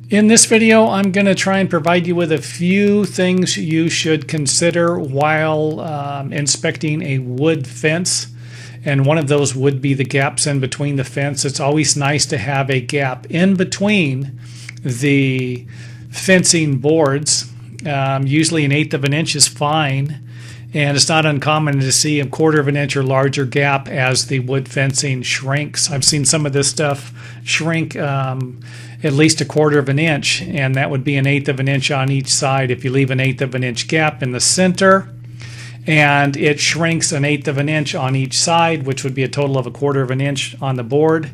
In this video, I'm going to try and provide you with a few things you should consider while inspecting a wood fence. And one of those would be the gaps in between the fence. It's always nice to have a gap in between the fencing boards. Usually an 1/8 of an inch is fine. And it's not uncommon to see a 1/4 of an inch or larger gap as the wood fencing shrinks. I've seen some of this stuff shrink at least a 1/4 of an inch, and that would be an 1/8 of an inch on each side. If you leave an 1/8 of an inch gap in the center, and it shrinks an 1/8 of an inch on each side, which would be a total of a 1/4 of an inch on the board,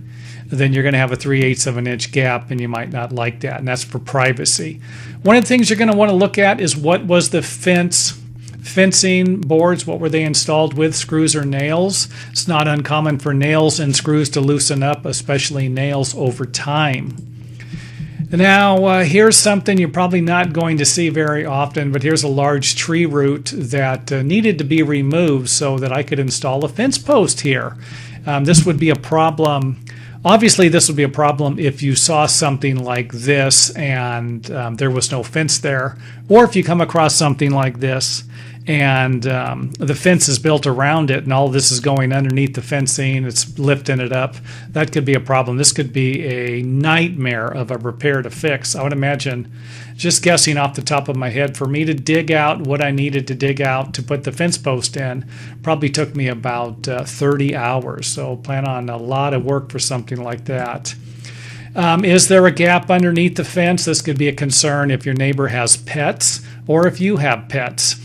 then you're going to have a 3/8 of an inch gap, and you might not like that, and that's for privacy. One of the things you're going to want to look at is what was the fencing boards, what were they installed with, screws or nails. It's not uncommon for nails and screws to loosen up, especially nails over time. Now here's something you're probably not going to see very often, but here's a large tree root that needed to be removed so that I could install a fence post here. This would be a problem. Obviously, this would be a problem if you saw something like this and there was no fence there, or if you come across something like this and the fence is built around it and all this is going underneath the fencing, it's lifting it up. That could be a problem. This could be a nightmare of a repair to fix. I would imagine, just guessing off the top of my head, for me to dig out what I needed to dig out to put the fence post in probably took me about 30 hours. So plan on a lot of work for something like that. Is there a gap underneath the fence? This could be a concern if your neighbor has pets or if you have pets.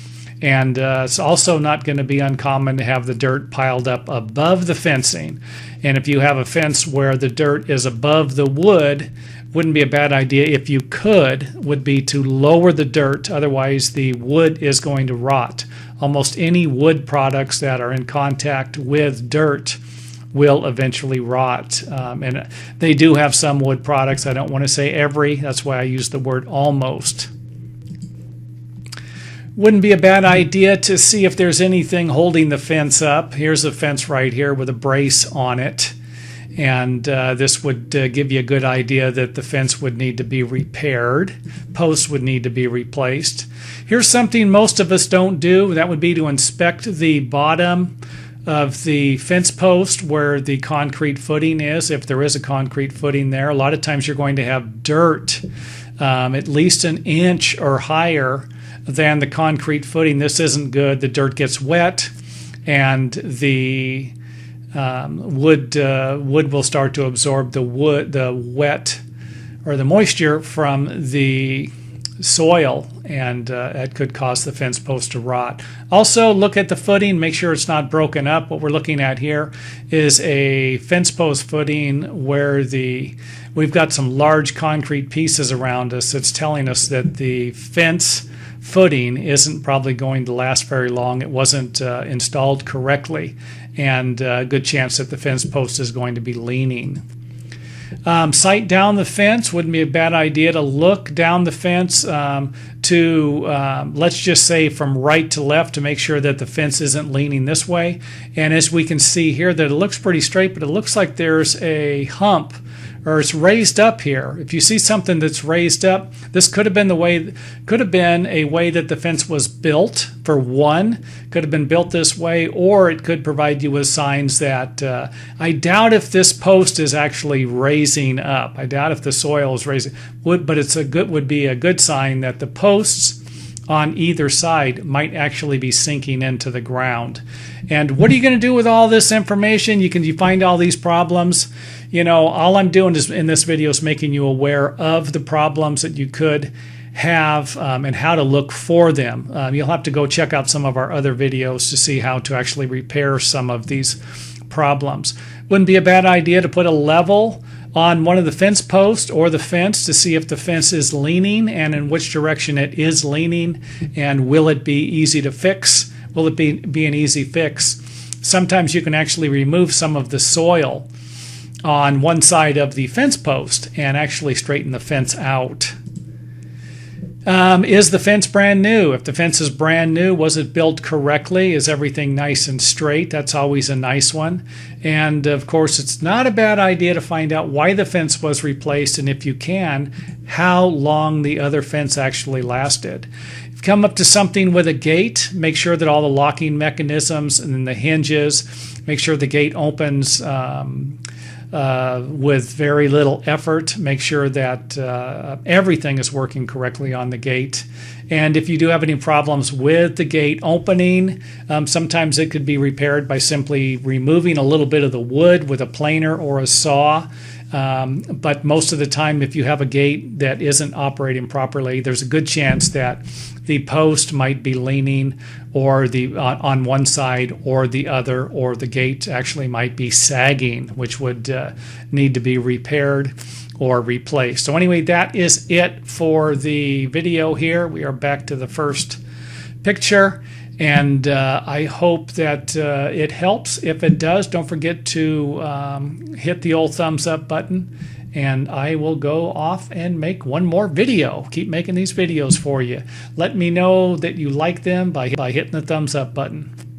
And it's also not going to be uncommon to have the dirt piled up above the fencing. And if you have a fence where the dirt is above the wood, wouldn't be a bad idea, if you could, would be to lower the dirt. Otherwise, the wood is going to rot. Almost any wood products that are in contact with dirt will eventually rot. And they do have some wood products. I don't want to say every. That's why I use the word almost. Wouldn't be a bad idea to see if there's anything holding the fence up. Here's a fence right here with a brace on it. And this would give you a good idea that the fence would need to be repaired. Posts would need to be replaced. Here's something most of us don't do. That would be to inspect the bottom of the fence post where the concrete footing is, if there is a concrete footing there. A lot of times you're going to have dirt at least an inch or higher than the concrete footing. This isn't good. The dirt gets wet, and the wood will start to absorb the wet or the moisture from the soil, and it could cause the fence post to rot. Also, look at the footing, make sure it's not broken up. What we're looking at here is a fence post footing where we've got some large concrete pieces around us. It's telling us that the fence footing isn't probably going to last very long. It wasn't installed correctly, and a good chance that the fence post is going to be leaning. Sight down the fence wouldn't be a bad idea to look down the fence let's just say from right to left, to make sure that the fence isn't leaning this way. And as we can see here, that it looks pretty straight, but it looks like there's a hump, or it's raised up here. If you see something that's raised up, this could have been a way that the fence was built. For one, could have been built this way, or it could provide you with signs that I doubt if this post is actually raising up. I doubt if the soil is raising, but would be a good sign that the posts on either side might actually be sinking into the ground. And what are you going to do with all this information? You find all these problems. All I'm doing in this video is making you aware of the problems that you could have and how to look for them. You'll have to go check out some of our other videos to see how to actually repair some of these problems. Wouldn't be a bad idea to put a level on one of the fence posts or the fence to see if the fence is leaning and in which direction it is leaning, and will it be easy to fix? Will it be an easy fix? Sometimes you can actually remove some of the soil on one side of the fence post and actually straighten the fence out. Is the fence brand new? If the fence is brand new, was it built correctly? Is everything nice and straight? That's always a nice one. And of course, it's not a bad idea to find out why the fence was replaced, and if you can, how long the other fence actually lasted. If you come up to something with a gate, make sure that all the locking mechanisms and the hinges, make sure the gate opens with very little effort. Make sure that everything is working correctly on the gate. And if you do have any problems with the gate opening, sometimes it could be repaired by simply removing a little bit of the wood with a planer or a saw. But most of the time, if you have a gate that isn't operating properly, there's a good chance that the post might be leaning or on one side or the other, or the gate actually might be sagging, which would need to be repaired or replaced. So anyway, that is it for the video here. We are back to the first picture, and I hope that it helps. If it does, don't forget to hit the old thumbs up button, and I will go off and make one more video. Keep making these videos for you. Let me know that you like them by hitting the thumbs up button.